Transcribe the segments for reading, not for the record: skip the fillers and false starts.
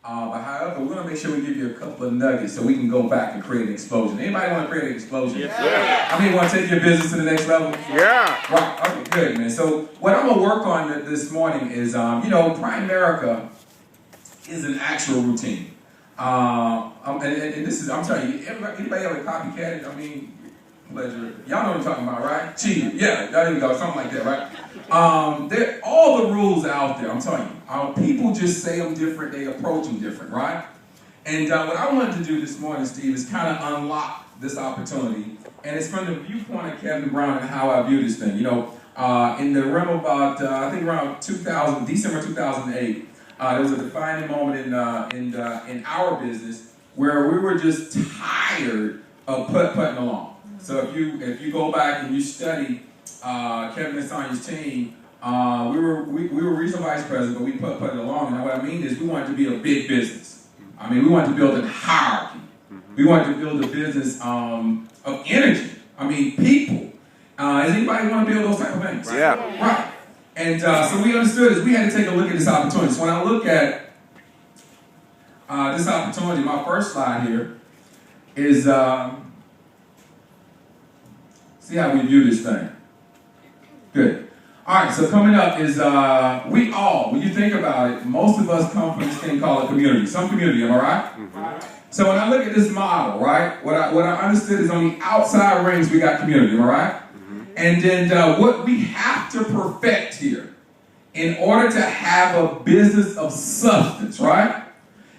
But however, we're going to make sure we give you a couple of nuggets so we can go back and create an explosion. Anybody want to create an explosion? Yes, sir. How many want to take your business to the next level? Yeah. Right. Okay, good, man. So what I'm going to work on this morning is, Primerica is an actual routine. And this is, I'm telling you, anybody ever copycat it? I mean, pleasure. Y'all know what I'm talking about, right? Cheating. Yeah, there you go. Something like that, right? All the rules out there, I'm telling you. People just say them different, they approach them different, right? And what I wanted to do this morning, Steve, is kind of unlock this opportunity. And it's from the viewpoint of Kevin Brown and how I view this thing. You know, in the realm about, I think around December 2008, there was a defining moment in our business where we were just tired of putting along. So if you go back and you study Kevin and Sonia's team, we were regional vice president, but we put it along. And what I mean is we wanted to be a big business. I mean, we wanted to build a hierarchy. We wanted to build a business of energy. I mean, people. Does anybody want to build those type of things? Yeah. Right. And so we understood is we had to take a look at this opportunity. So when I look at this opportunity, my first slide here is see how we view this thing. Good. All right, so coming up is when you think about it, most of us come from this thing called a community. Some community, am I right? Mm-hmm. So when I look at this model, right, what I understood is on the outside rings we got community, am I right? Mm-hmm. And then what we have to perfect here in order to have a business of substance, right,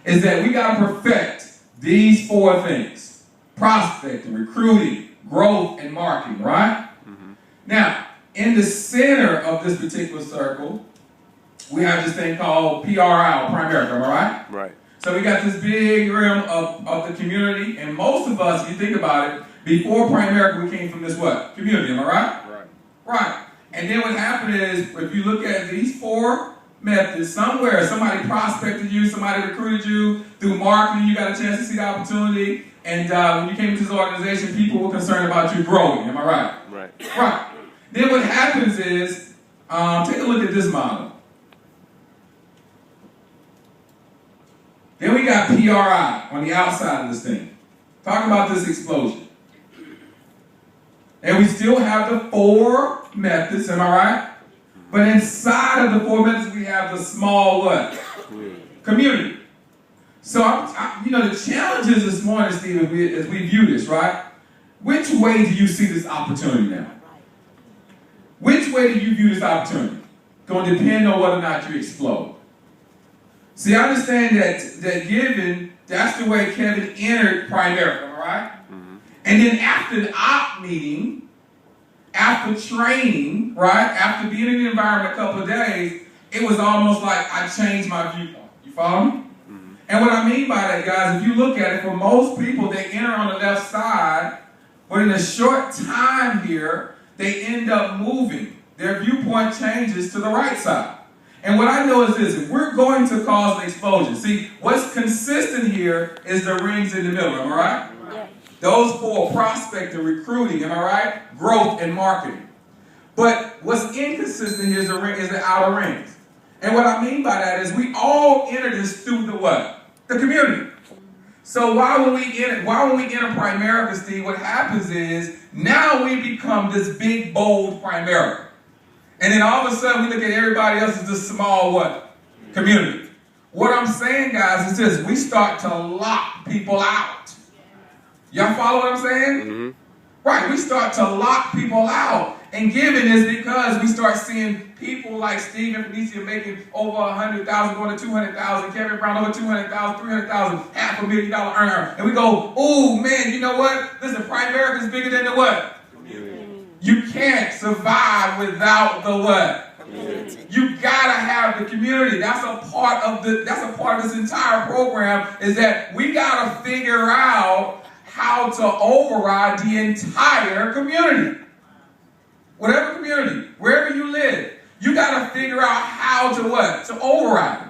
is that we got to perfect these four things: prospecting, recruiting, growth, and marketing, right? Mm-hmm. Now, in the center of this particular circle, we have this thing called PRI, or Primerica, am I right? Right. So we got this big realm of the community, and most of us, if you think about it, before Primerica, we came from this what? Community, am I right? Right. Right. And then what happened is, if you look at these four methods, somewhere somebody prospected you, somebody recruited you, through marketing, you got a chance to see the opportunity, and when you came into this organization, people were concerned about you growing, am I right? Right. Right. Then what happens is, take a look at this model. Then we got PRI on the outside of this thing. Talking about this explosion. And we still have the four methods, am I right? But inside of the four methods, we have the small what? Community. So, the challenges this morning, Steve, as we view this, right? Which way do you see this opportunity now? Which way do you view this opportunity? Going to depend on whether or not you explode. See, I understand that given, that's the way Kevin entered Primerica, all right? Mm-hmm. And then after the op meeting, after training, right, after being in the environment a couple of days, it was almost like I changed my viewpoint. You follow me? Mm-hmm. And what I mean by that, guys, if you look at it, for most people, they enter on the left side, but in a short time here, they end up moving. Their viewpoint changes to the right side. And what I know is this: if we're going to cause an explosion, see, what's consistent here is the rings in the middle, am I right? Yeah. Those four: prospecting, recruiting, am I right? Growth and marketing. But what's inconsistent here is the outer rings. And what I mean by that is we all enter this through the what? The community. So why when we enter Primerica, Steve, what happens is now we become this big, bold Primerica. And then all of a sudden we look at everybody else as this small what? Community. What I'm saying, guys, is this: we start to lock people out. Y'all follow what I'm saying? Mm-hmm. Right, we start to lock people out. And given is because we start seeing people like Steve and Felicia making over 100,000, going to 200,000, Kevin Brown over 200,000, 300,000, $500,000 earner. And we go, oh man, you know what? Listen, Primerica is bigger than the what? Community. You can't survive without the what? Community. You gotta have the community. That's a part of this entire program, is that we gotta figure out how to override the entire community. Whatever community, wherever you live, you got to figure out how to what? To override it.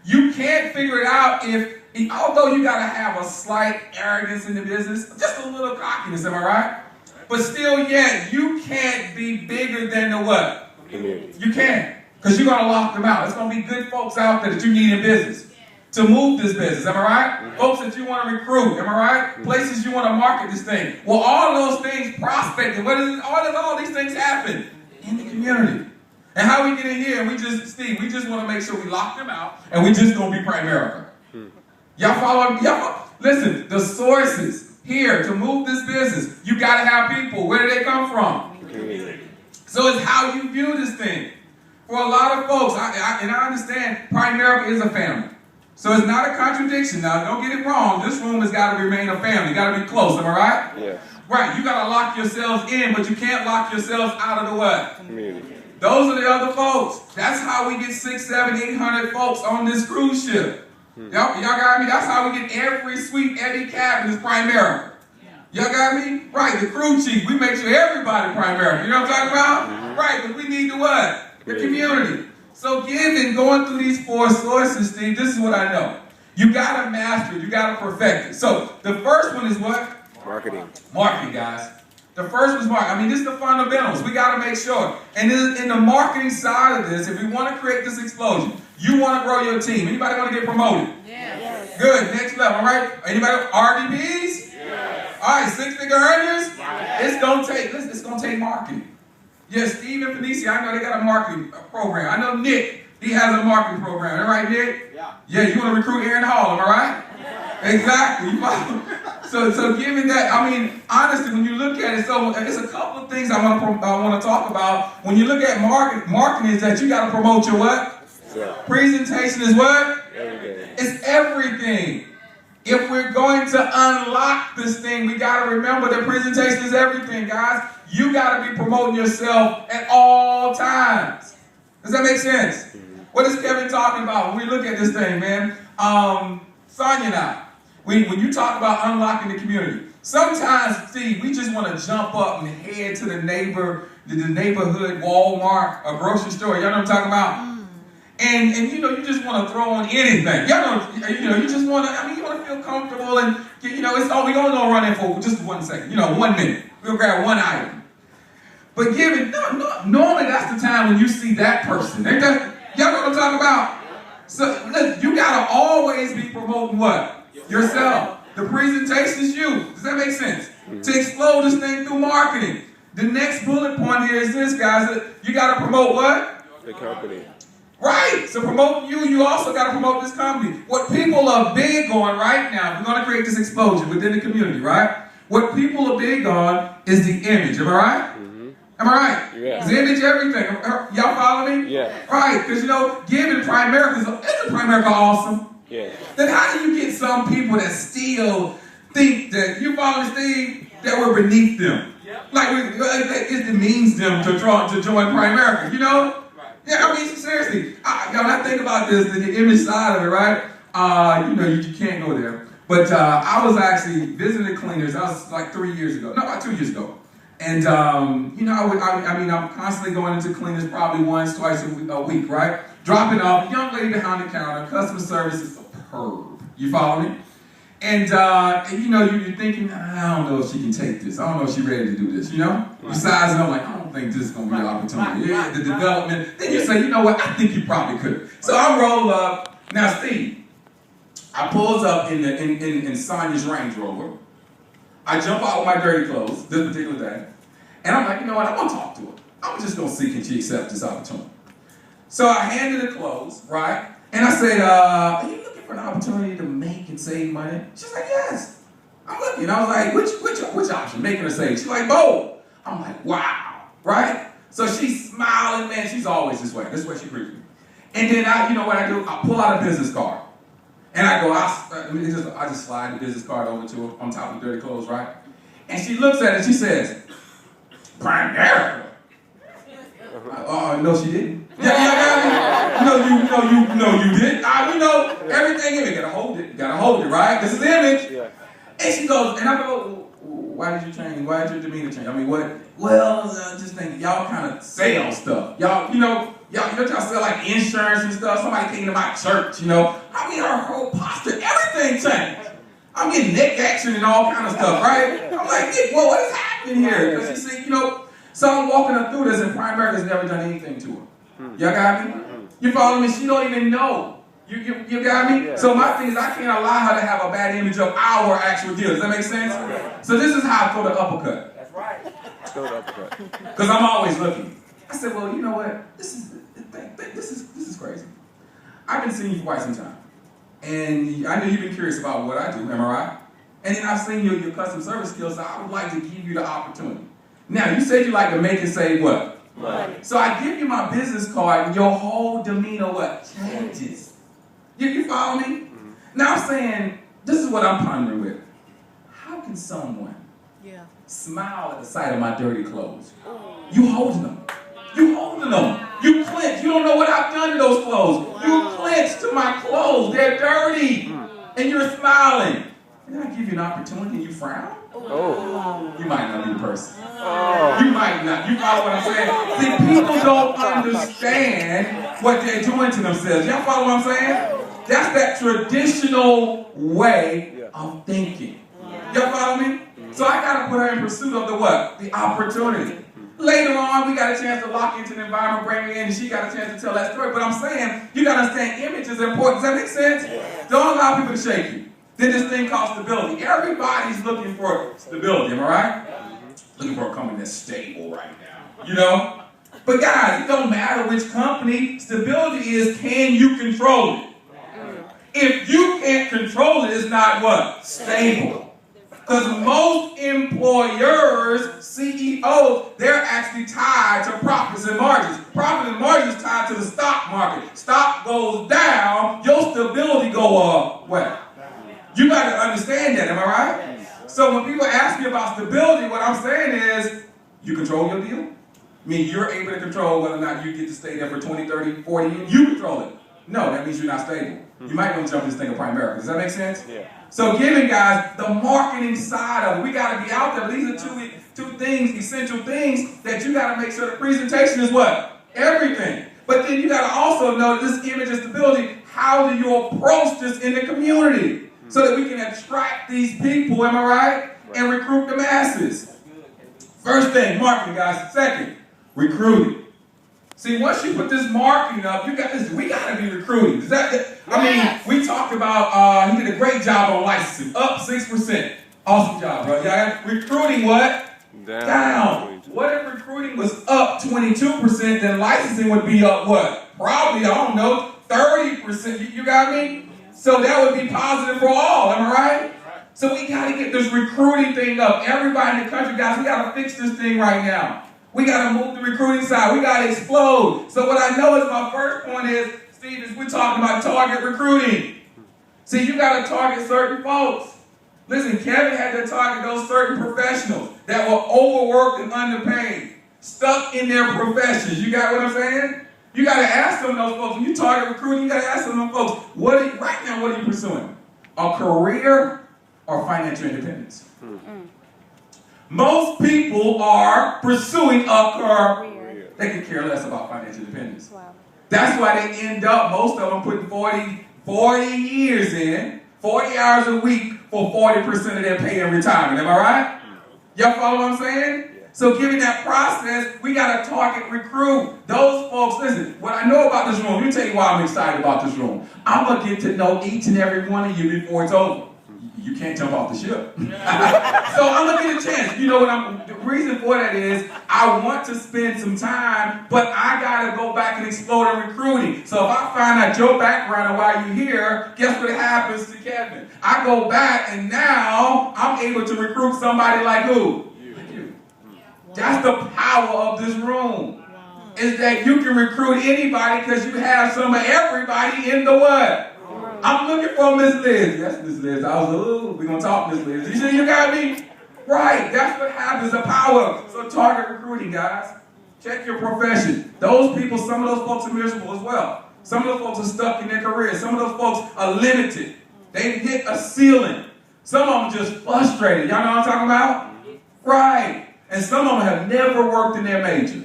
You can't figure it out if although you got to have a slight arrogance in the business, just a little cockiness, am I right? But still yet, you can't be bigger than the what? Community. You can't, because you're going to lock them out. There's going to be good folks out there that you need in business. to move this business, am I right? Folks that you want to recruit, am I right? Places you want to market this thing. Well, all those things prospecting. What is it? All these things happen in the community. And how we get in here, and we just want to make sure we lock them out, and we just gonna be Primerica. Y'all follow? Listen, the sources here to move this business, you gotta have people. Where do they come from? So it's how you view this thing. For a lot of folks, and I understand Primerica is a family. So it's not a contradiction. Now, don't get it wrong. This room has got to remain a family. You got to be close. Am I right? Yeah. Right. You got to lock yourselves in, but you can't lock yourselves out of the what? Community. Those are the other folks. That's how we get 600, 700, 800 folks on this cruise ship. Y'all got me? That's how we get every suite, every cabin is Primerica. Y'all got me? Right. The crew chief. We make sure everybody Primerica. You know what I'm talking about? Right. But we need the what? The community. So giving, going through these 4 sources, Steve, this is what I know. You got to master it. You got to perfect it. So the first one is what? Marketing. Marketing, guys. The first one is marketing. I mean, this is the fundamentals. We got to make sure. And in the marketing side of this, if we want to create this explosion, you want to grow your team. Anybody want to get promoted? Yes. Good. Next level. All right. Anybody? RVPs? Yes. All right. 6-figure earners? Yes. It's going to take marketing. Yes, Steve and Felicia, I know they got a marketing program. I know Nick, he has a marketing program. Am I right, Nick? Yeah. Yeah, you want to recruit Aaron Hall, am I right? Yeah. Exactly. So given that, I mean, honestly, when you look at it, so there's a couple of things I want to talk about. When you look at marketing is that you got to promote your what? Yeah. Presentation is what? Everything. It's everything. If we're going to unlock this thing, we got to remember that presentation is everything, guys. You got to be promoting yourself at all times. Does that make sense? What is Kevin talking about when we look at this thing, man? Sonia and I, when you talk about unlocking the community, sometimes, Steve, we just want to jump up and head to the neighborhood Walmart or grocery store. Y'all know what I'm talking about? And you know, you just want to throw on anything. You just want to, you want to feel comfortable and, we're going to run in for just 1 second, 1 minute. We'll grab one item. But normally that's the time when you see that person. Y'all know what I'm talking about? So look, you got to always be promoting what? Yourself. The presentation is you. Does that make sense? To explode this thing through marketing. The next bullet point here is this, guys. That you got to promote what? The company. Right. So promoting you also got to promote this company. What people are big on right now, we're going to create this explosion within the community, right? What people are big on is the image. Am I right? Am I right? Yeah. Is the image everything? Y'all follow me? Yeah. Right. Because, giving Primerica, isn't Primerica awesome? Yeah. Then how do you get some people that still think that, you follow me, Steve, that we're beneath them? Yep. Like it demeans them to join Primerica, Yeah, I mean, seriously. When I think about this, the image side of it, right? You can't go there. But I was actually visiting cleaners. That was like 3 years ago. No, about 2 years ago. And, I'm constantly going into cleaners probably once, twice a week, right? Dropping off, young lady behind the counter, customer service is superb. You follow me? And you're thinking, I don't know if she can take this. I don't know if she's ready to do this, Besides, I'm like, I don't think this is going to be an opportunity. Yeah, the development. Then you say, you know what, I think you probably could. So I roll up. Now, Steve, I pulls up in Sonia's Range Rover. I jump out with my dirty clothes this particular day. And I'm like, you know what, I want to talk to her. I'm just going to see can she accept this opportunity. So I handed her the clothes, right? And I said, are you looking for an opportunity to make and save money? She's like, yes. I'm looking. I was like, which option? Making or save? She's like, both. I'm like, wow, right? So she's smiling, man. She's always this way. This is what she greets me. And then what I do? I pull out a business card. And I go, I just slide the business card over to her on top of the dirty clothes, right? And she looks at it, she says, Primerica. No, she didn't. Yeah. No, you didn't. Everything in it. Gotta hold it, right? This is the image. Yeah. And she goes, and I go, why did you change? Why did your demeanor change? I mean, what? Well, just think, y'all kind of sell stuff. Y'all sell like insurance and stuff. Somebody came to my church, her whole posture, everything changed. I'm getting neck action and all kind of stuff, right? I'm like, Nick, what is happening here? Because she said, so I'm walking her through this, and Primerica has never done anything to her. Y'all got me? You follow me? She don't even know You got me? Yeah. So my thing is I can't allow her to have a bad image of our actual deal. Does that make sense? Right. So this is how I throw the uppercut. That's right. Throw the uppercut. Because I'm always looking. I said, well, you know what? This is crazy. I've been seeing you for quite some time. And I know you've been curious about what I do, am I right? And then I've seen your customer service skills, so I would like to give you the opportunity. Now, you said you like to make it say what? Money. So I give you my business card, and your whole demeanor what? Changes. You follow me? Mm-hmm. Now I'm saying, this is what I'm pondering with. How can someone smile at the sight of my dirty clothes? You holding them. You holding them. You clench. You don't know what I've done to those clothes. You clench to my clothes. They're dirty. And you're smiling. And then I give you an opportunity and you frown? Oh. You might not be the person. Oh. You might not. You follow what I'm saying? See, people don't understand what they're doing to themselves. Y'all follow what I'm saying? That's that traditional way of thinking. Y'all follow me? So I got to put her in pursuit of the what? The opportunity. Later on, we got a chance to lock into the environment, bring her in, and she got a chance to tell that story. But I'm saying, you got to understand image is important. Does that make sense? Don't allow people to shake you. Then this thing called stability. Everybody's looking for stability, am I right? Looking for a company that's stable right now. You know? But guys, it don't matter which company. Stability is, can you control it? If you can't control it, it's not what? Stable. Because most employers, CEOs, they're actually tied to profits and margins. Profits and margins tied to the stock market. Stock goes down, your stability go up. What? You got to understand that, am I right? So when people ask me about stability, what I'm saying is, you control your deal. I mean, you're able to control whether or not you get to stay there for 20, 30, 40 years. You control it. No, that means you're not stable. You might want to jump this thing of Primerica. Does that make sense? Yeah. So giving guys the marketing side of it, we got to be out there. But these are two things, essential things that you got to make sure the presentation is what? Everything. But then you got to also know this image of stability. How do you approach this in the community so that we can attract these people? Am I right? And recruit the masses. First thing, marketing, guys. Second, recruiting. See, once you put this marketing up, you got this. We got to be recruiting. We talked about. He did a great job on licensing, up 6%. Awesome job, bro. Y'all recruiting what? Down. What if recruiting was up 22%? Then licensing would be up what? Probably, I don't know, 30%. You got me? So that would be positive for all. Am I right? So we got to get this recruiting thing up. Everybody in the country, guys, we got to fix this thing right now. We got to move the recruiting side. We got to explode. So what I know is my first point is, Steve, is we're talking about target recruiting. See, you got to target certain folks. Listen, Kevin had to target those certain professionals that were overworked and underpaid, stuck in their professions. You got what I'm saying? You got to ask some of those folks. When you target recruiting, you got to ask some of those folks, right now, what are you pursuing? A career or financial independence? Most people are pursuing a career. They can care less about financial independence. Wow. That's why they end up, most of them, putting 40 years in, 40 hours a week for 40% of their pay in retirement. Am I right? Y'all follow what I'm saying? Yeah. So given that process, we got to target recruit. Those folks, listen, what I know about this room, let me tell you why I'm excited about this room. I'm going to get to know each and every one of you before it's over. You can't jump off the ship. So I'm going to get a chance. You know what the reason for that is I want to spend some time, but I got to go back and explore the recruiting. So if I find out your background and why you're here, guess what happens to Kevin? I go back and now I'm able to recruit somebody like who? You. That's the power of this room. Is that you can recruit anybody because you have some of everybody in the what? I'm looking for Miss Liz. Yes, Miss Liz. I was we're going to talk, Miss Liz. You see, you got me? Right. That's what happens, the power. So target recruiting, guys. Check your profession. Those people, some of those folks are miserable as well. Some of those folks are stuck in their careers. Some of those folks are limited. They hit a ceiling. Some of them just frustrated. Y'all know what I'm talking about? Right. And some of them have never worked in their major.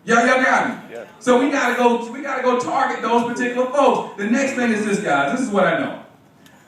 Y'all got me? Yeah. So we gotta go target those particular folks. The next thing is this, guys. This is what I know.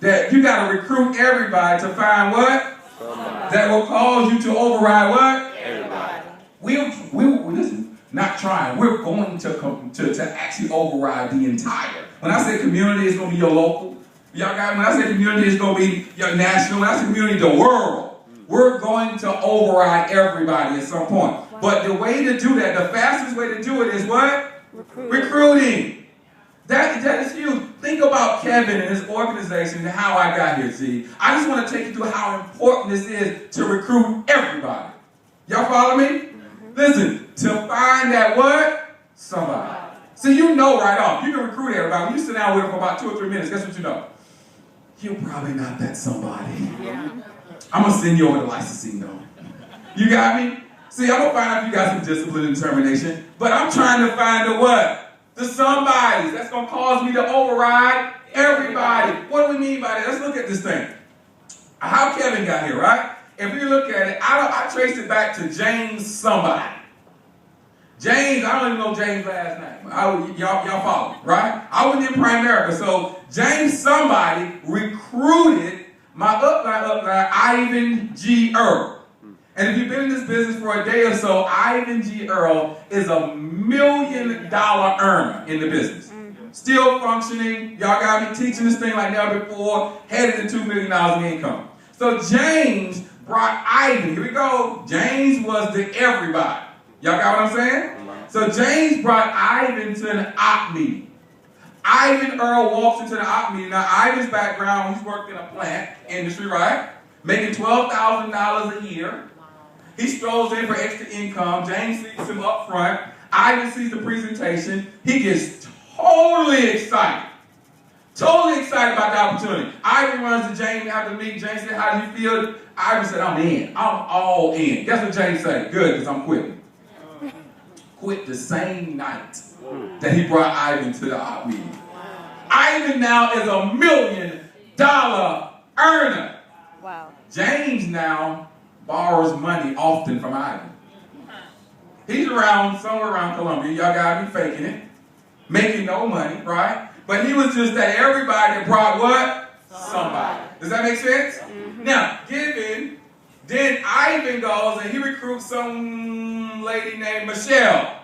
That you gotta recruit everybody to find what? Somebody. That will cause you to override what? Everybody. Listen, Not trying. We're going to actually override the entire. When I say community, it's going to be your local. Y'all got it? When I say community, it's going to be your national. When I say community, the world. We're going to override everybody at some point. Wow. But the way to do that, the fastest way to do it is what? Recruiting. That is huge. Think about Kevin and his organization and how I got here, see. I just want to take you through how important this is to recruit everybody. Y'all follow me? Listen, to find that what? Somebody. So you know right off, you can recruit everybody. When you sit down with them for about 2 or 3 minutes, guess what you know? You're probably not that somebody. Yeah. I'm going to send you over to licensing though. You got me? See, I'm going to find out if you got some discipline and determination, but I'm trying to find the what? The somebodies. That's going to cause me to override everybody. What do we mean by that? Let's look at this thing. How Kevin got here, right? If you look at it, I traced it back to James somebody. James, I don't even know James' last name. Y'all follow me, right? I was in Primerica, so James somebody recruited my upline, Ivan G. Earl. And if you've been in this business for a day or so, Ivan G. Earl is a $1 million earner in the business. Still functioning. Y'all got me teaching this thing like never before, headed to $2 million in income. So James brought Ivan. Here we go. James was the everybody. Y'all got what I'm saying? So James brought Ivan to an op meeting. Ivan Earl walks into the op meeting. Now, Ivan's background, he's worked in a plant industry, right? Making $12,000 a year. He strolls in for extra income. James sees him up front. Ivan sees the presentation. He gets totally excited. Totally excited about the opportunity. Ivan runs to James after the meeting. James said, how do you feel? Ivan said, I'm in. I'm all in. Guess what James said? Good, because I'm quitting. Quit the same night that he brought Ivan to the op meeting. Ivan now is $1 million earner. Wow. James now borrows money often from Ivan. He's somewhere around Columbia. Y'all got me faking it. Making no money, right? But he was just that everybody that brought what? Somebody. Does that make sense? Mm-hmm. Now, then Ivan goes and he recruits some lady named Michelle.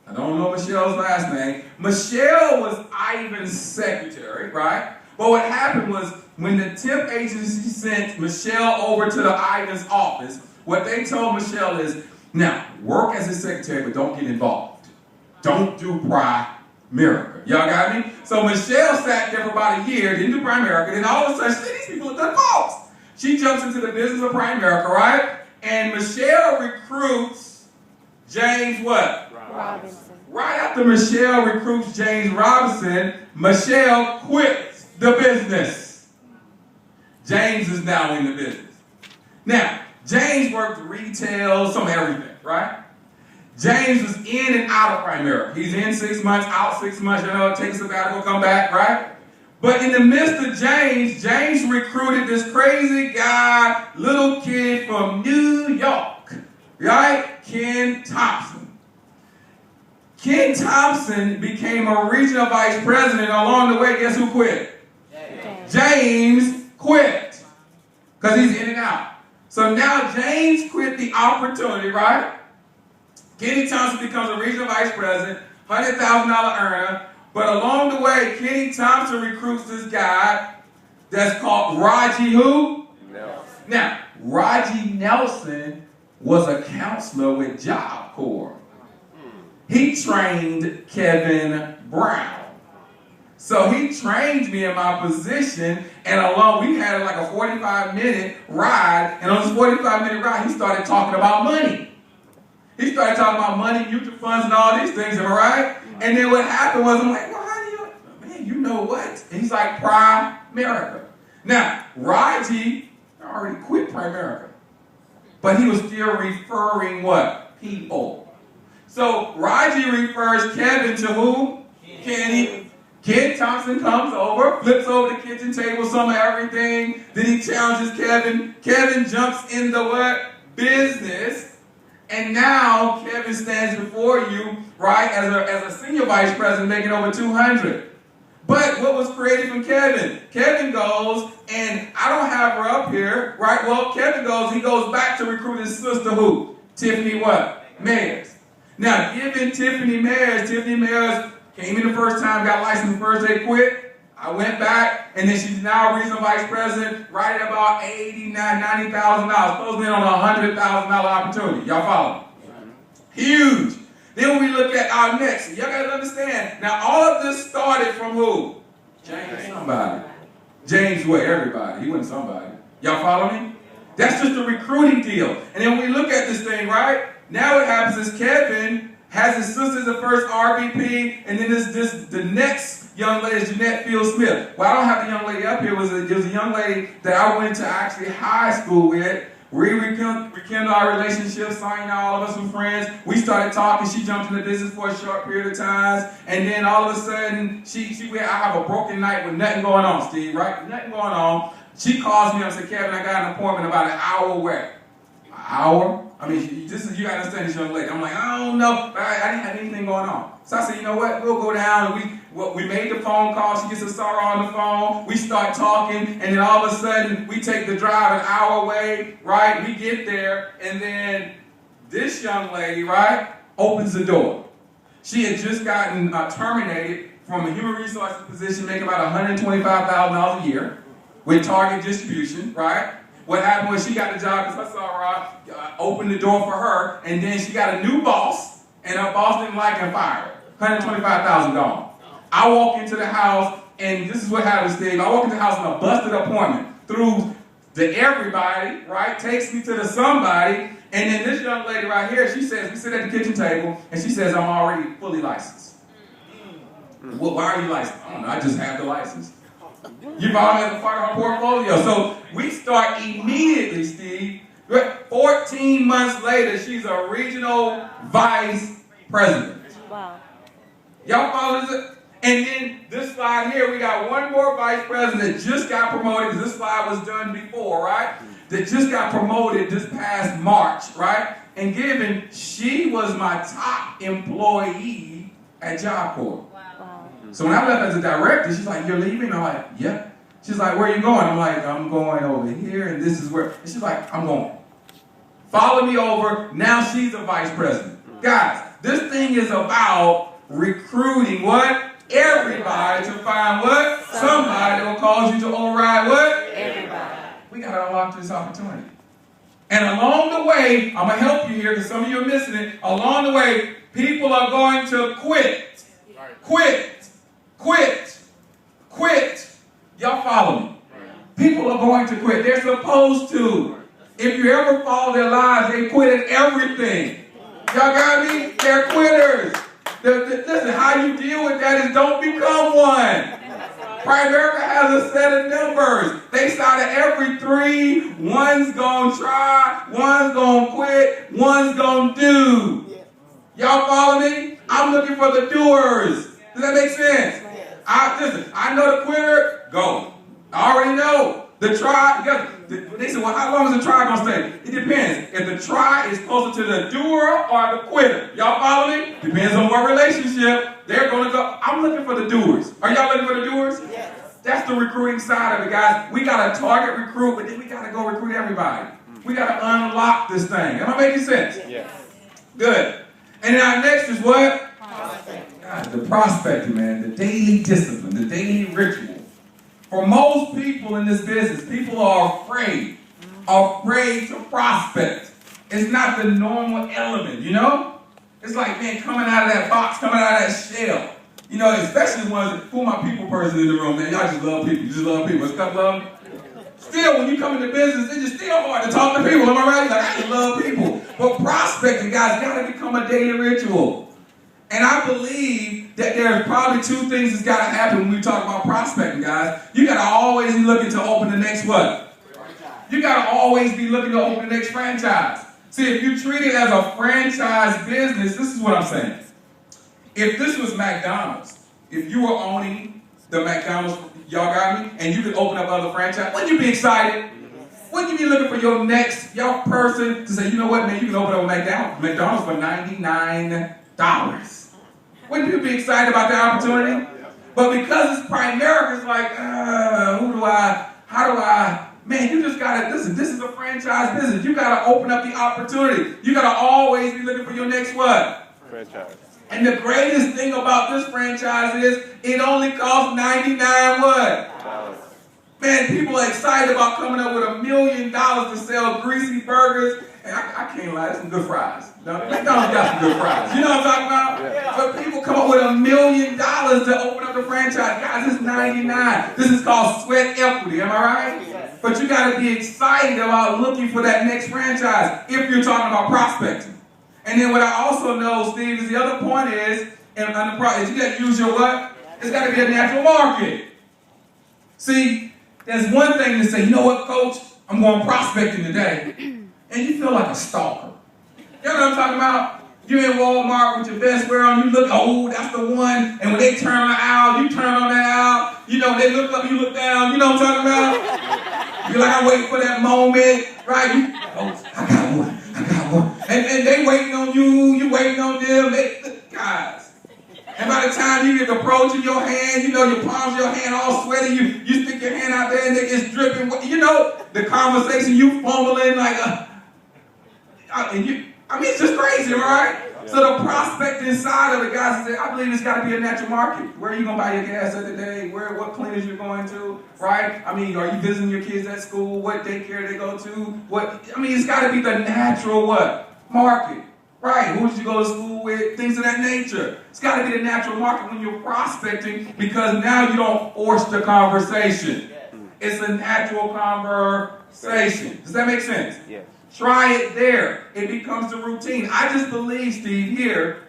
I don't know Michelle's last name. Michelle was Ivan's secretary, right? But what happened was when the temp agency sent Michelle over to the Ivan's office, what they told Michelle is, now, work as a secretary, but don't get involved. Don't do Primerica. Y'all got me? So Michelle sat there for about a year, didn't do Primerica, then all of a sudden, these people are good folks. She jumps into the business of Primerica, right? And Michelle recruits James what? Robinson. Right after Michelle recruits James Robinson, Michelle quits the business. James is now in the business. Now, James worked retail, some everything, right? James was in and out of Primerica. He's in 6 months, out 6 months, take a sabbatical, come back, right? But in the midst of James recruited this crazy guy, little kid from New York, right? Ken Thompson. Ken Thompson became a regional vice president. Along the way, guess who quit? James quit. Because he's in and out. So now James quit the opportunity, right? Kenny Thompson becomes a regional vice president, $100,000 earner. But along the way, Kenny Thompson recruits this guy that's called Raji who? Nelson. Now, Raji Nelson was a counselor with Job Corps. He trained Kevin Brown. So he trained me in my position, and we had like a 45-minute ride, and on this 45-minute ride, he started talking about money. He started talking about money, mutual funds, and all these things, am I right? And then what happened was, I'm like, well, how do you, man, you know what? And he's like, Primerica. Now, Raji already quit Primerica, but he was still referring what? People. So Raji refers Kevin to who? Kenny. Ken Thompson comes over, flips over the kitchen table, some of everything. Then he challenges Kevin. Kevin jumps in the what? Business. And now Kevin stands before you, right, as a senior vice president making over 200. But what was created from Kevin? Kevin goes, and I don't have her up here, right? Well, Kevin goes, he goes back to recruit his sister who? Tiffany what? Mayers. Now, given Tiffany Mayers came in the first time, got licensed the first day, quit. I went back, and then she's now regional vice president, right at about $80,000, $90,000, closing in on a $100,000 opportunity. Y'all follow me? Huge. Then when we look at our next, y'all got to understand, now all of this started from who? James somebody. James what? Everybody. He wasn't somebody. Y'all follow me? That's just a recruiting deal. And then when we look at this thing, right? Now what happens is Kevin has his sister as the first RVP, and then the next young lady is Jeanette Field Smith. Well, I don't have the young lady up here. It was a young lady that I went to actually high school with. We rekindled our relationship, signed all of us were friends. We started talking. She jumped into business for a short period of time. And then all of a sudden, I have a broken night with nothing going on, Steve, right? Nothing going on. She calls me up and said, Kevin, I got an appointment about an hour away. An hour? I mean, you got to understand this young lady. I'm like, I don't know. But I didn't have anything going on. So I said, you know what? We'll go down. And we made the phone call. She gets a Sarah on the phone. We start talking. And then all of a sudden, we take the drive an hour away, right? We get there. And then this young lady, right, opens the door. She had just gotten terminated from a human resources position, making about $125,000 a year with Target Distribution, right? What happened was she got the job because I saw her open the door for her, and then she got a new boss, and her boss didn't like her and fired her. $125,000 gone. I walk into the house, and this is what happens, Steve. I walk into the house on a busted appointment through the everybody, right? Takes me to the somebody, and then this young lady right here, she says, we sit at the kitchen table, and she says, I'm already fully licensed. Well, why are you licensed? I don't know, I just have the license. You follow me as a part of our portfolio. So we start immediately, Steve. 14 months later, she's a regional vice president. Wow. Y'all follow this? And then this slide here, we got one more vice president that just got promoted, because this slide was done before, right? That just got promoted this past March, right? And given, she was my top employee at Job Corps. So when I left as a director, she's like, you're leaving? I'm like, yeah. She's like, where are you going? I'm like, I'm going over here, and this is where. And she's like, I'm going. Follow me over. Now she's a vice president. Guys, this thing is about recruiting what? Everybody to find what? Somebody that will cause you to override what? Everybody. We got to unlock this opportunity. And along the way, I'm going to help you here because some of you are missing it. Along the way, people are going to quit. Quit. Quit. Quit. Y'all follow me? People are going to quit. They're supposed to. If you ever follow their lives, they quit at everything. Y'all got me? They're quitters. Listen, how you deal with that is don't become one. Primerica has a set of numbers. They start at every 3. One's going to try. One's going to quit. One's going to do. Y'all follow me? I'm looking for the doers. Does that make sense? Listen, I know the quitter, go. I already know. The try, they say, well, how long is the try going to stay? It depends. If the try is closer to the doer or the quitter. Y'all follow me? Depends on what relationship. They're going to go. I'm looking for the doers. Are y'all looking for the doers? Yes. That's the recruiting side of it, guys. We got to target recruit, but then we got to go recruit everybody. We got to unlock this thing. Am I making sense? Yes. Good. And then our next is what? God, the prospecting, man, the daily discipline, the daily ritual. For most people in this business, people are afraid to prospect. It's not the normal element, you know? It's like, man, coming out of that box, coming out of that shell. You know, especially ones, who are my people person in the room, man? Y'all just love people. You just love people. It's tough love. Still, when you come into business, it's just still hard to talk to people. Am I right? You're like, I just love people. But prospecting, guys, got to become a daily ritual. And I believe that there's probably 2 things that's got to happen when we talk about prospecting, guys. You got to always be looking to open the next what? You got to always be looking to open the next franchise. See, if you treat it as a franchise business, this is what I'm saying. If this was McDonald's, if you were owning the McDonald's, y'all got me, and you could open up other franchise, wouldn't you be excited? Wouldn't you be looking for your next person to say, you know what, man, you can open up a McDonald's for $99. Wouldn't you be excited about the opportunity? But because it's Primerica, it's like, man, you just gotta, listen, this is a franchise business. You gotta open up the opportunity. You gotta always be looking for your next what? Franchise. And the greatest thing about this franchise is it only costs 99 what? Dollars. Man, people are excited about coming up with $1 million to sell greasy burgers. And I can't lie, that's some good fries. McDonald's got some good fries. You know what I'm talking about? Yeah. But people come up with $1 million to open up the franchise. Guys, it's 99. This is called sweat equity, am I right? Yes. But you got to be excited about looking for that next franchise if you're talking about prospecting. And then what I also know, Steve, is the other point is you got to use your what? It's got to be a natural market. See, there's one thing to say, you know what, coach? I'm going prospecting today. And you feel like a stalker. You know what I'm talking about? You're in Walmart with your vest wear on, you look, oh, that's the one. And when they turn on the aisle, you turn on that aisle. You know, they look up, you look down. You know what I'm talking about? You're like, I wait for that moment, right? I got one. And they waiting on you waiting on them. Guys. And by the time you get the approach in your hand, you know, your palms of your hand all sweaty, you stick your hand out there and it's dripping. You know, the conversation, you fumbling like it's just crazy, all right? Yeah. So the prospect inside of the guys said, I believe it's got to be a natural market. Where are you going to buy your gas at today? What clinics you're going to, right? I mean, are you visiting your kids at school? What daycare they go to? It's got to be the natural what? Market, right? Who did you go to school with? Things of that nature. It's got to be the natural market when you're prospecting because now you don't force the conversation. Yes. It's a natural conversation. Does that make sense? Yes. Try it there. It becomes the routine. I just believe, Steve, here,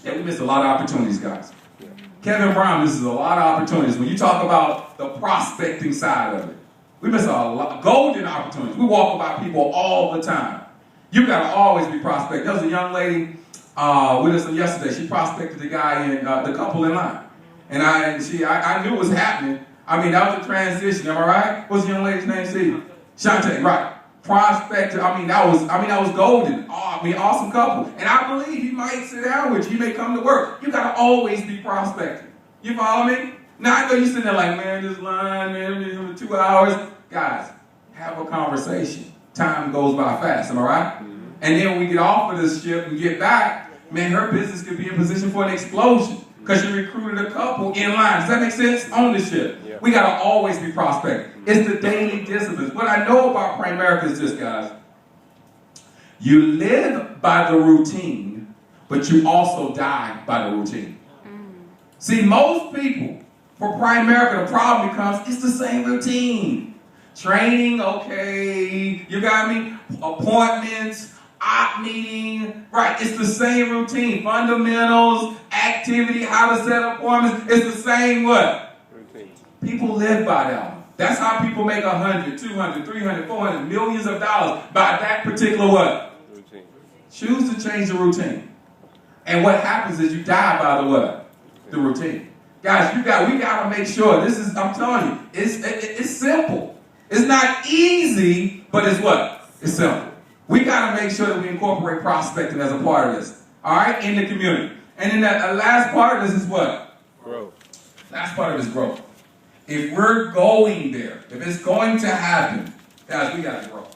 that we miss a lot of opportunities, guys. Yeah. Kevin Brown misses a lot of opportunities. When you talk about the prospecting side of it, we miss a lot of golden opportunities. We walk by people all the time. You got to always be prospecting. There was a young lady with us yesterday. She prospected the guy in the couple in line. And I knew it was happening. That was a transition. Am I right? What's the young lady's name, Steve? Shantae, right. Prospector, that was golden. Awesome couple. And I believe he might sit down with you. He may come to work. You got to always be prospecting. You follow me? Now, I know you're sitting there like, man, this line, man, 2 hours. Guys, have a conversation. Time goes by fast, am I right? Mm-hmm. And then when we get off of this ship and get back, man, her business could be in position for an explosion because you recruited a couple in line. Does that make sense? On the ship. Yeah. We got to always be prospecting. It's the daily disciplines. What I know about Primerica is this, guys. You live by the routine, but you also die by the routine. See, most people, for Primerica, the problem becomes it's the same routine. Training, okay, you got me? Appointments, op meeting, right? It's the same routine. Fundamentals, activity, how to set appointments. It's the same what? Routine. People live by that one. That's how people make 100, 200, 300, 400, millions of dollars by that particular what? Routine. Choose to change the routine. And what happens is you die by the what? The routine. Guys, we got to make sure. I'm telling you, it's simple. It's not easy, but it's what? It's simple. We got to make sure that we incorporate prospecting as a part of this. All right? In the community. And then that last part of this is what? Growth. Last part of it is growth. If we're going there, if it's going to happen, guys, we got to grow.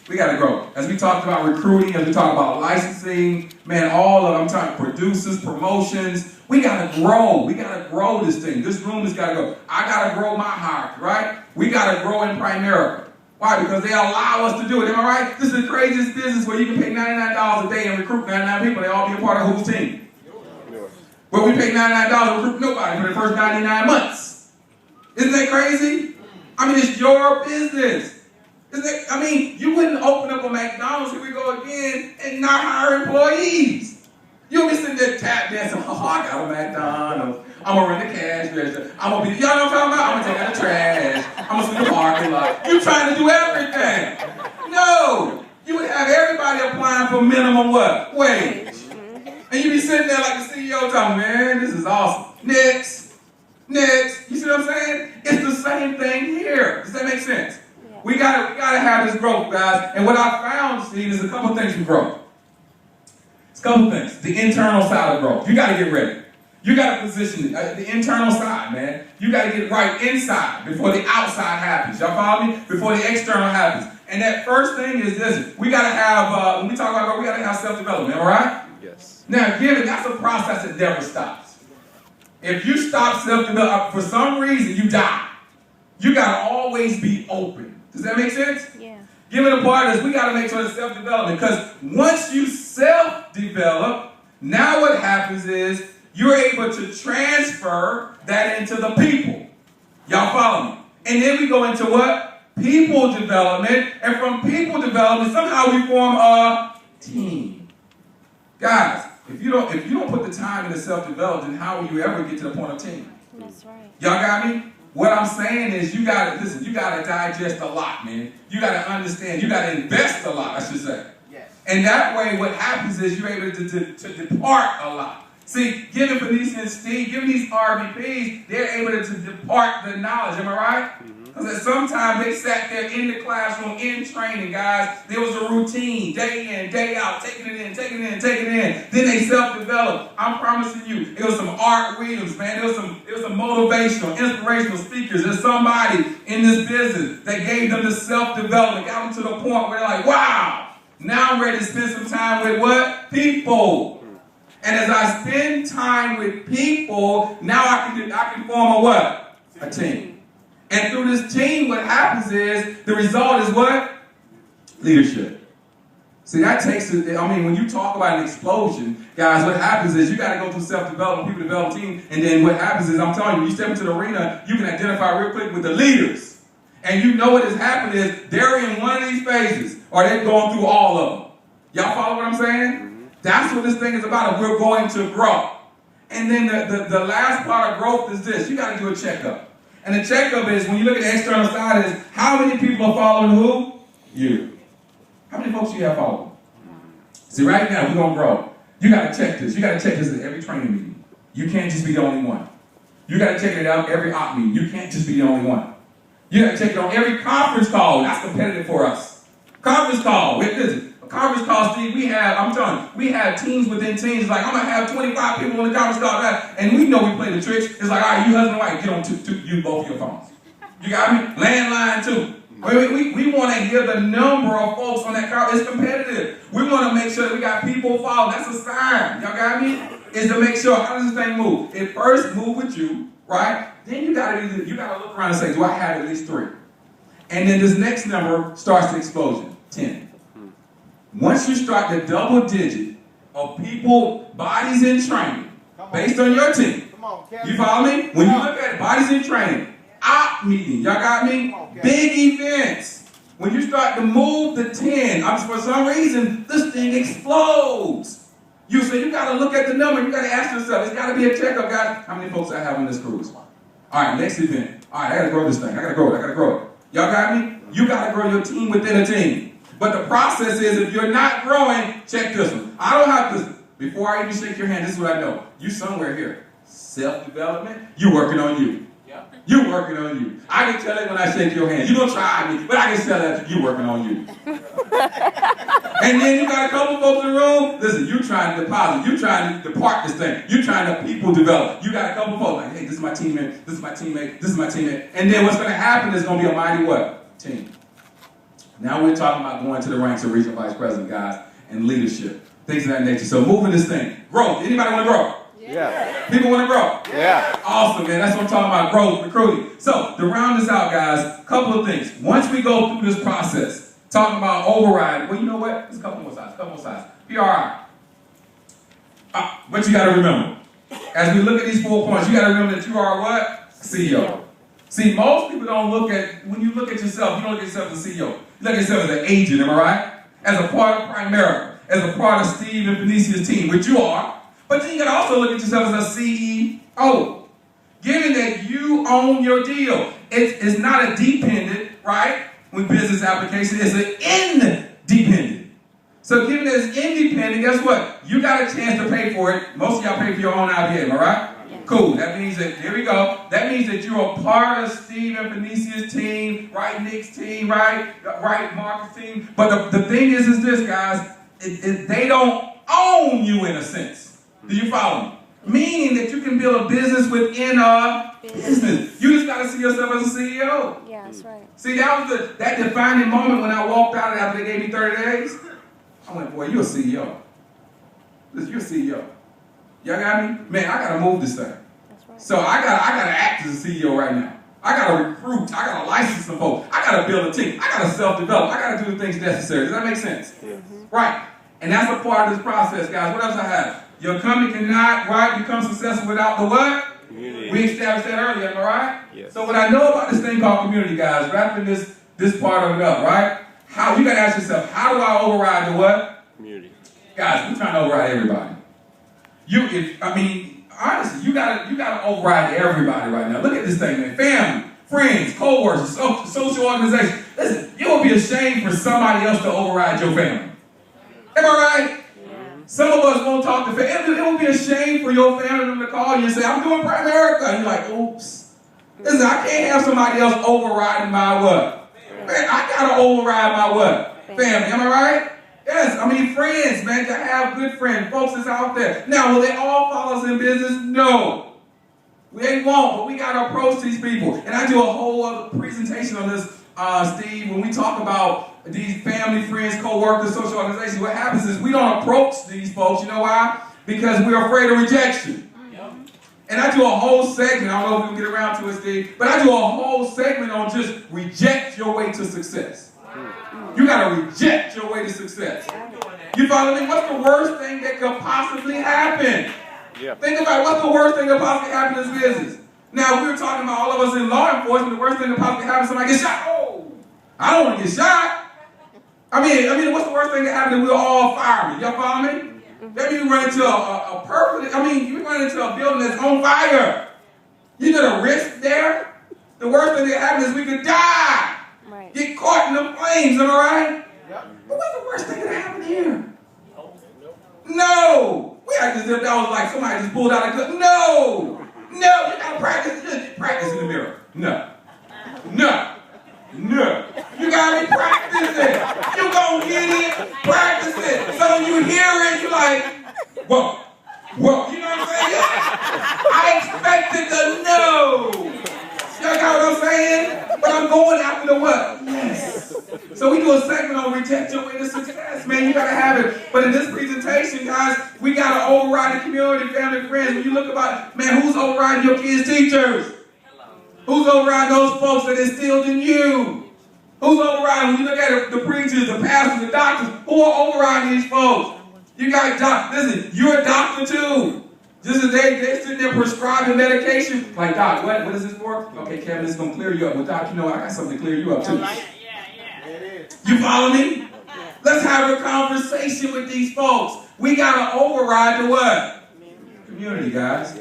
We got to grow. As we talked about recruiting, as we talk about licensing, man, I'm talking producers, promotions. We got to grow. We got to grow this thing. This room has got to grow. I got to grow my hierarchy, right? We got to grow in Primerica. Why? Because they allow us to do it. Am I right? This is the craziest business where you can pay $99 a day and recruit 99 people. They all be a part of whose team? Where we pay $99 to recruit nobody for the first 99 months. Isn't that crazy? It's your business. You wouldn't open up a McDonald's, here we go again, and not hire employees. You'll be sitting there tap dancing, oh, I got a McDonald's. I'm going to run the cash register. I'm going to be, y'all know what I'm talking about? I'm going to take out the trash. I'm going to sweep the parking lot. You're trying to do everything. No. You would have everybody applying for minimum what? Wage. And you'd be sitting there like the CEO talking, man, this is awesome. Next. You see what I'm saying? It's the same thing here. Does that make sense? We gotta have this growth, guys. And what I found, Steve, is a couple things for growth. It's a couple things. The internal side of growth. You gotta get ready. You gotta position the internal side, man. You gotta get right inside before the outside happens. Y'all follow me? Before the external happens. And that first thing is this. We gotta have, when we talk about growth, we gotta have self-development, all right? Yes. Now, again, that's a process that never stops. If you stop self-development, for some reason, you die. You got to always be open. Does that make sense? Yeah. Given the part is we got to make sure it's self-development, because once you self-develop, now what happens is you're able to transfer that into the people. Y'all follow me? And then we go into what? People development. And from people development, somehow we form a team. Guys, if you don't put the time into self-development, then how will you ever get to the point of team? That's right. Y'all got me? What I'm saying is you gotta digest a lot, man. You gotta understand, you gotta invest a lot, I should say. Yes. And that way what happens is you're able to depart a lot. See, given Phoenicia and Steve, given these RVPs, they're able to depart the knowledge, am I right? Because sometimes they sat there in the classroom, in training, guys. There was a routine, day in, day out, taking it in. Then they self-developed. I'm promising you, it was some Art Williams, man. It was some motivational, inspirational speakers. There's somebody in this business that gave them the self-development, got them to the point where they're like, wow, now I'm ready to spend some time with what? People. And as I spend time with people, now I can form a what? A team. And through this team, what happens is, the result is what? Leadership. See, that takes, when you talk about an explosion, guys, what happens is you got to go through self-development, people develop team, and then what happens is, I'm telling you, you step into the arena, you can identify real quick with the leaders. And you know what has happened is, they're in one of these phases, or they're going through all of them. Y'all follow what I'm saying? That's what this thing is about, if we're going to grow. And then the last part of growth is this, you got to do a checkup. And the checkup is, when you look at the external side, is how many people are following who? You. How many folks you have following? See, right now, we're going to grow. You got to check this. You got to check this at every training meeting. You can't just be the only one. You got to check it out every op meeting. You can't just be the only one. You got to check it on every conference call. That's competitive for us. Conference call. Listen, a conference call, Steve, I'm telling you, we have teams within teams. Like, I'm going to have 25 people on the conference call. And we know we play the tricks. It's like, all right, you husband and wife, get on you both your phones. You got me? Landline, too. We want to hear the number of folks on that call. It's competitive. We want to make sure that we got people following. That's a sign. Y'all got me? Is to make sure, how does this thing move? It first move with you, right? Then you got to look around and say, do I have at least 3? And then this next number starts the explosion, 10. Once you start the double digit of people, bodies in training, based on your team. You follow me? When you look at it, bodies in training, op meeting, y'all got me? Big events. When you start to move the 10, for some reason, this thing explodes. You got to look at the number. You got to ask yourself, it's got to be a checkup, guys. How many folks I have on this cruise? All right, next event. All right, I got to grow this thing. I got to grow it. Y'all got me? You got to grow your team within a team. But the process is, if you're not growing, check this one. I don't have to, before I even shake your hand, this is what I know. You somewhere here. Self-development, you working on you. Yep. You working on you. I can tell it when I shake your hand. You don't try me, but I can tell that you working on you. And then you got a couple folks in the room. Listen, you trying to deposit. You trying to depart this thing. You trying to people develop. You got a couple folks like, hey, this is my teammate. This is my teammate. This is my teammate. And then what's going to happen is going to be a mighty what? Team. Now we're talking about going to the ranks of regional vice president, guys, and leadership, things of that nature. So moving this thing, growth. Anybody want to grow? Yeah. People want to grow? Yeah. Awesome, man. That's what I'm talking about, growth, recruiting. So to round this out, guys, a couple of things. Once we go through this process, talking about override, well, you know what? There's a couple more sides. PRI. But you got to remember, as we look at these 4 points, you got to remember that you are what? CEO. See, most people don't look at, when you look at yourself, you don't look at yourself as a CEO. You look at yourself as an agent, am I right? As a part of Primerica, as a part of Steve and Phoenicia's team, which you are. But then you got to also look at yourself as a CEO. Given that you own your deal, it's not a dependent, right? With business application, it's an independent. So given that it's independent, guess what? You got a chance to pay for it. Most of y'all pay for your own IBA, am I right? Cool. That means that, here we go. That means that you're a part of Steve and Phoenicia's team, right? Nick's team, right? Marcus' team. But the thing is this, guys, they don't own you in a sense. Do you follow me? Meaning that you can build a business within a business. You just got to see yourself as a CEO. Yeah, that's right. See, that was that defining moment when I walked out after they gave me 30 days. I went, boy, you're a CEO. Listen, you're a CEO. Y'all got me? Man, I gotta move this thing. So I gotta act as a CEO right now. I gotta recruit. I gotta license some folks. I gotta build a team. I gotta self-develop. I gotta do the things necessary. Does that make sense? Right. And that's a part of this process, guys. What else I have? Your company cannot, right, become successful without the what? Community. We established that earlier, am I right? Yes. So what I know about this thing called community, guys, wrapping this part of it up, right? How you gotta ask yourself, how do I override the what? Community. Guys, we're trying to override everybody. Honestly, you gotta override everybody right now. Look at this thing, man. Family, friends, co-workers, social organizations. Listen, it would be a shame for somebody else to override your family. Am I right? Yeah. Some of us won't talk to family. It would be a shame for your family to call you and say, I'm doing Primerica. And you're like, oops. Listen, I can't have somebody else overriding my what? Man, I gotta override my what? Family. Am I right? Yes, friends, man, to have good friends, folks that's out there. Now, will they all follow us in business? No. They won't, but we got to approach these people. And I do a whole other presentation on this, Steve, when we talk about these family, friends, co-workers, social organizations. What happens is we don't approach these folks, you know why? Because we're afraid of rejection. And I do a whole segment, I don't know if we can get around to it, Steve, but I do a whole segment on just reject your way to success. You got to reject your way to success. You follow me? What's the worst thing that could possibly happen? Yeah. Think about what's the worst thing that could possibly happen in this business. Now, we were talking about all of us in law enforcement, the worst thing that possibly happen is somebody gets shot. Oh, I don't want to get shot. What's the worst thing that happen if we're all firemen? Y'all follow me? Maybe you run into you run into a building that's on fire. You know the risk there? The worst thing that happens is we could die. Right. Get caught in the flames, am I right? Yep. But what's the worst thing that happened here? No. We act as if that was like somebody just pulled out a gun. No. You gotta practice. Just practice in the mirror. No. You gotta be practicing. You gonna get it, practice it. So when you hear it, you're like, whoa. You know what I'm saying? I expected the no. Y'all got what I'm saying? But I'm going after the what? Yes. So we do a segment on reject your way to success, man. You gotta have it. But in this presentation, guys, we gotta override the community, family, friends. When you look about, man, who's overriding your kids' teachers? Who's overriding those folks that instilled in you? Who's overriding, when you look at it, the preachers, the pastors, the doctors, who are overriding these folks? You got listen, you're a doctor too. Just as they sitting there prescribing medication, like, Doc, what is this for? Okay, Kevin, it's going to clear you up. Well, Doc, I got something to clear you up, too. Yeah. You follow me? Let's have a conversation with these folks. We got to override the what? Community, guys.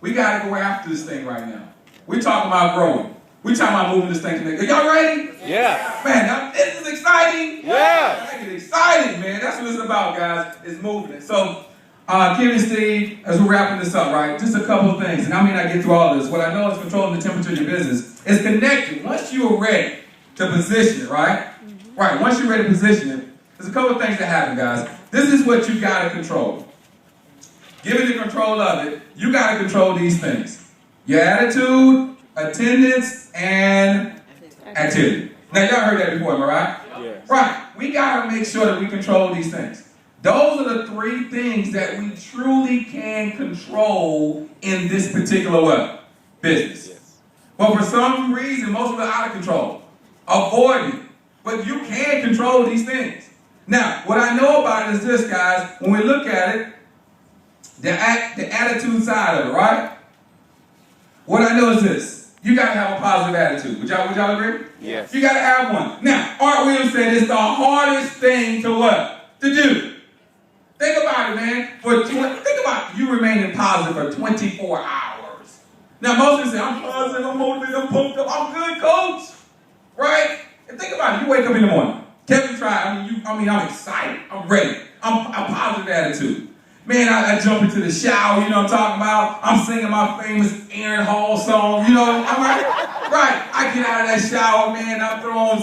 We got to go after this thing right now. We're talking about growing. We're talking about moving this thing to next. Are y'all ready? Yeah. Man, this is exciting. Yeah. I get excited, man. That's what it's about, guys, is moving it. So, Kim and Steve, as we're wrapping this up, right, just a couple of things, and I may not get through all of this. What I know is controlling the temperature of your business is connected. Once you are ready to position it, right? Right, once you're ready to position it, there's a couple of things that happen, guys. This is what you got to control. Given the control of it, you got to control these things. Your attitude, attendance, and activity. Now, y'all heard that before, am I right? Yes. Right, we got to make sure that we control these things. Those are the three things that we truly can control in this particular business. Yes. But for some reason, most of it out of control. Avoid it. But you can control these things. Now, what I know about it is this, guys. When we look at it, the attitude side of it, right? What I know is this. You got to have a positive attitude. Would y'all agree? Yes. You got to have one. Now, Art Williams said it's the hardest thing to what? To do. Think about it, man. Think about you remaining positive for 24 hours. Now, most of them say, I'm positive, I'm motivated, I'm pumped up, I'm good, coach. Right? And think about it. You wake up in the morning. Kevin tried. I'm excited. I'm ready. I'm positive attitude. Man, I jump into the shower, you know what I'm talking about? I'm singing my famous Aaron Hall song, you know, I'm right. I get out of that shower, man, I throw on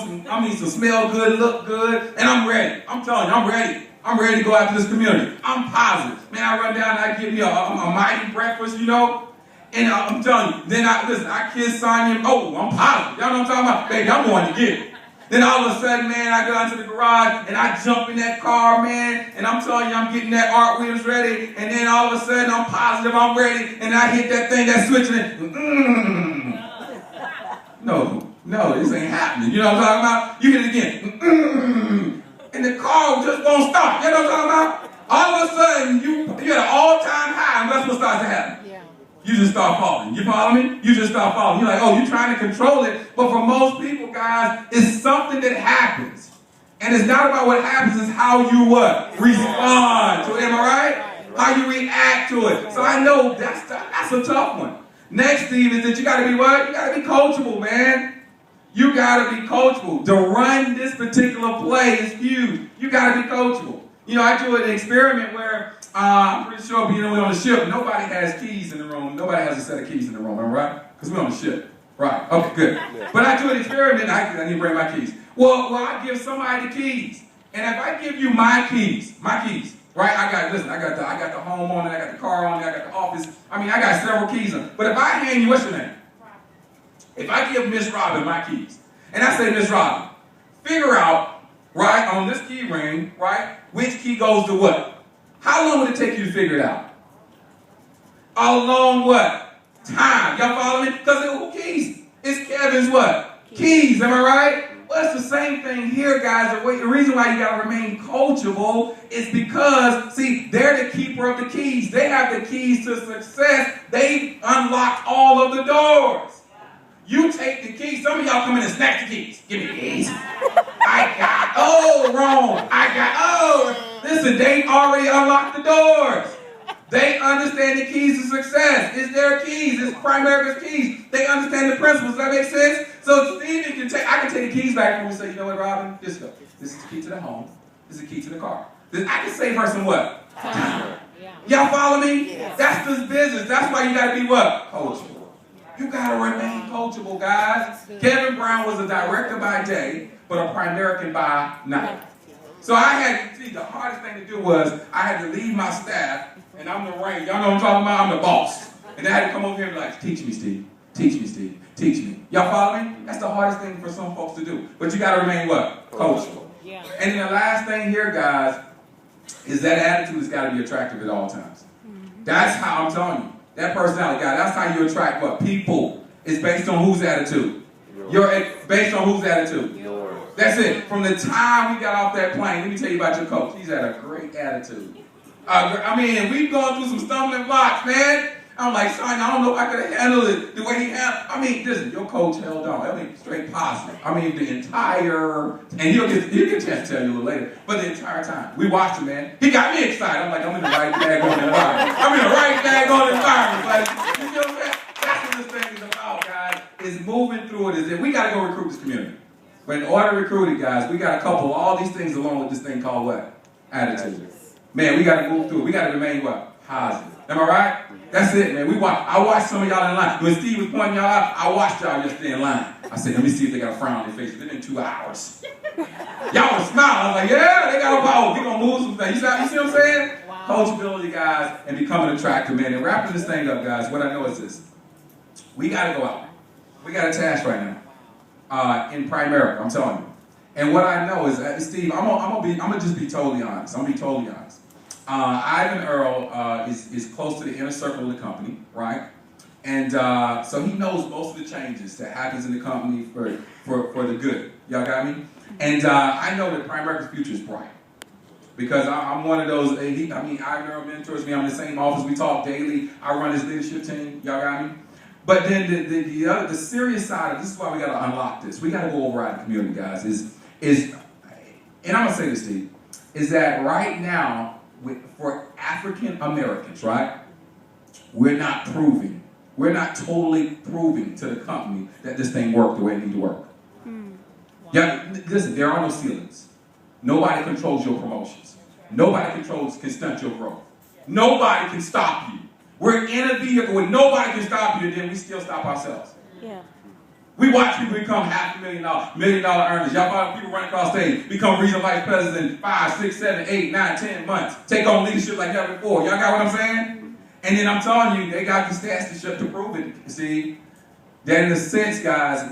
some smell good, look good, and I'm ready. I'm telling you, I'm ready. I'm ready to go after this community. I'm positive. Man, I run down and I get me a mighty breakfast, you know, and I'm telling you, then I kiss Sonya. Oh, I'm positive. Y'all know what I'm talking about? Baby, I'm going to get it. Then all of a sudden, man, I go out to the garage and I jump in that car, man, and I'm telling you, I'm getting that art wheels ready, and then all of a sudden I'm positive I'm ready, and I hit that thing that's switching it. No, this ain't happening. You know what I'm talking about? You hit it again. And the car just won't stop. You know what I'm talking about? All of a sudden, you at an all-time high, and that's what starts to happen. Yeah. You just start falling. You follow me? You just start falling. You're like, oh, you're trying to control it. But for most people, guys, it's something that happens. And it's not about what happens, it's how you what? Respond to it. Am I right? How you react to it. So I know that's a tough one. Next, Steve, is that you got to be what? You got to be coachable, man. You got to be coachable. To run this particular play is huge. You got to be coachable. You know, I do an experiment where I'm pretty sure being on the ship, nobody has keys in the room. Nobody has a set of keys in the room, am I right? Because we're on the ship. Right. Okay, good. Yeah. But I do an experiment. I need to bring my keys. Well, I give somebody the keys. And if I give you my keys, right? I got the home on it, I got the car on it, I got the office. I mean, I got several keys on it. But if I hand you, what's your name? If I give Miss Robin my keys, and I say, Miss Robin, figure out, right, on this key ring, right, which key goes to what? How long would it take you to figure it out? A long what? Time. Y'all follow me? Because who keys? It's Kevin's what? Keys. Am I right? Well, it's the same thing here, guys. The reason why you got to remain coachable is because, see, they're the keeper of the keys. They have the keys to success. They unlock all of the doors. You take the keys. Some of y'all come in and snatch the keys. Give me the keys. Listen, they already unlocked the doors. They understand the keys to success. It's their keys. It's Primerica's keys. They understand the principles. Does that make sense? So Stephen I can take the keys back from him and say, you know what, Robin? Just go. This is the key to the home. This is the key to the car. I can save her some what? Time. Y'all follow me? Yes. That's this business. That's why you got to be what? Coachable. You got to remain coachable, guys. Kevin Brown was a director by day, but a Primerican by night. So the hardest thing to do was I had to leave my staff, and I'm the range. Y'all know what I'm talking about? I'm the boss. And I had to come over here and be like, teach me, Steve. Teach me, Steve. Teach me. Y'all follow me? That's the hardest thing for some folks to do. But you got to remain what? Coachable. Yeah. And then the last thing here, guys, is that attitude has got to be attractive at all times. That's how I'm telling you. That personality, guy, that's how you attract what? People. It's based on whose attitude? Based on whose attitude? Yours. That's it. From the time we got off that plane, let me tell you about your coach. He's had a great attitude. We've gone through some stumbling blocks, man. I'm like, son, I don't know if I could have handled it the way he handled. Listen, your coach held on. Straight positive. the entire, and he'll get a chance to tell you a little later, but the entire time. We watched him, man. He got me excited. I'm like, I'm in the right daggone environment. I'm in the right daggone environment. Like, you know what I'm saying? That's what this thing is about, guys, is moving through it. Is that we got to go recruit this community. But in order to recruit it, guys, we got to couple all these things along with this thing called what? Attitude. Man, we got to move through it. We got to remain what? Positive. Am I right? That's it, man. I watched some of y'all in line. When Steve was pointing y'all out, I watched y'all yesterday in line. I said, let me see if they got a frown on their faces. It's been 2 hours. Y'all were smiling. I was like, yeah, they got a power. We're going to move some things. You see what I'm saying? Wow. Coachability, guys, and becoming attractive, man. And wrapping this thing up, guys, what I know is this. We got to go out. We got a task right now in Primerica, I'm telling you. And what I know is, Steve, I'm gonna just be totally honest. I'm going to be totally honest. Ivan Earl is close to the inner circle of the company, right? And so he knows most of the changes that happens in the company for the good. Y'all got me? And I know that Primerica's future is bright. Because I'm one of those, Ivan Earl mentors me. I'm in the same office. We talk daily. I run his leadership team. Y'all got me? But then the serious side of this is why we got to unlock this. We got to go override the community, guys. And I'm going to say this, Steve, is that right now, for African Americans, right, we're not totally proving to the company that this thing worked the way it needs to work. Wow. Yeah, listen, there are no ceilings. Nobody controls your promotions. Nobody can stunt your growth. Nobody can stop you. We're in a vehicle where nobody can stop you, and then we still stop ourselves. Yeah. We watch people become $500,000, $1 million earners. Y'all find people running across stage, become regional vice president in 5, 6, 7, 8, 9, 10 months. Take on leadership like never before. Y'all got what I'm saying? And then I'm telling you, they got the stats to prove it. See, That in a sense, guys,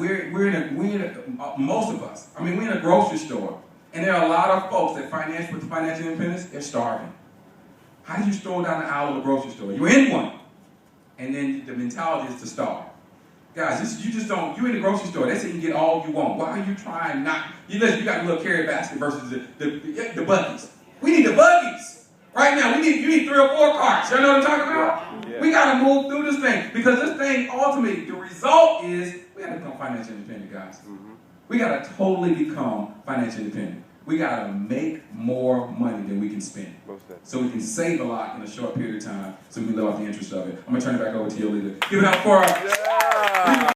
most of us, we're in a grocery store, and there are a lot of folks that with financial independence, they're starving. How do you stroll down the aisle of a grocery store? You're in one, and then the mentality is to starve. Guys, you're in the grocery store, they say you can get all you want. Why are you trying not, you got a little carry basket versus the buggies. We need the buggies. Right now, you need 3 or 4 carts. Y'all know what I'm talking about? Yeah. We got to move through this thing, because this thing, ultimately, the result is, we got to become financially independent, guys. Mm-hmm. We got to totally become financially independent. We got to make more money than we can spend. So we can save a lot in a short period of time, so we can live off the interest of it. I'm going to turn it back over to your leader. Give it up for